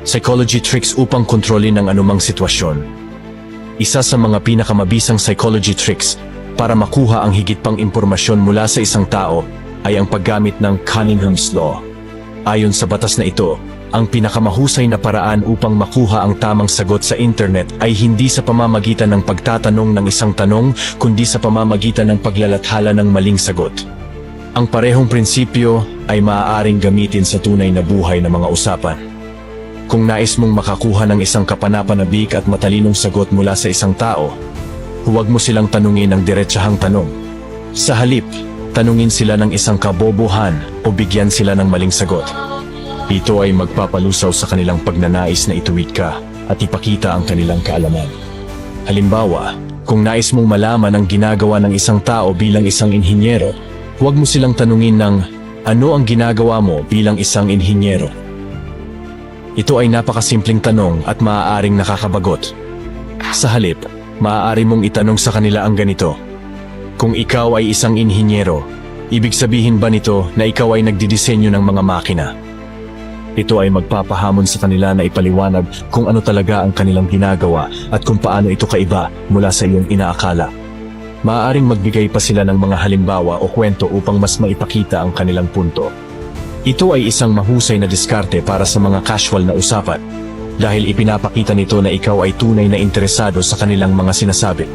Psychology tricks upang kontrolin ang anumang sitwasyon. Isa sa mga pinakamabisang psychology tricks para makuha ang higit pang impormasyon mula sa isang tao ay ang paggamit ng Cunningham's Law. Ayon sa batas na ito, ang pinakamahusay na paraan upang makuha ang tamang sagot sa internet ay hindi sa pamamagitan ng pagtatanong ng isang tanong, kundi sa pamamagitan ng paglalathala ng maling sagot. Ang parehong prinsipyo ay maaaring gamitin sa tunay na buhay na mga usapan. Kung nais mong makakuha ng isang kapanapanabik at matalinong sagot mula sa isang tao, huwag mo silang tanungin ng diretsahang tanong. Sa halip, tanungin sila ng isang kabobohan o bigyan sila ng maling sagot. Ito ay magpapalusaw sa kanilang pagnanais na ituwid ka at ipakita ang kanilang kaalaman. Halimbawa, kung nais mong malaman ang ginagawa ng isang tao bilang isang inhinyero, huwag mo silang tanungin ng ano ang ginagawa mo bilang isang inhinyero. Ito ay napakasimpleng tanong at maaaring nakakabagot. Sa halip, maaari mong itanong sa kanila ang ganito: kung ikaw ay isang inhinyero, ibig sabihin ba nito na ikaw ay nagdidisenyo ng mga makina? Ito ay magpapahamon sa kanila na ipaliwanag kung ano talaga ang kanilang ginagawa at kung paano ito kaiba mula sa iyong inaakala. Maaaring magbigay pa sila ng mga halimbawa o kwento upang mas maipakita ang kanilang punto. Ito ay isang mahusay na diskarte para sa mga casual na usapan dahil ipinapakita nito na ikaw ay tunay na interesado sa kanilang mga sinasabi.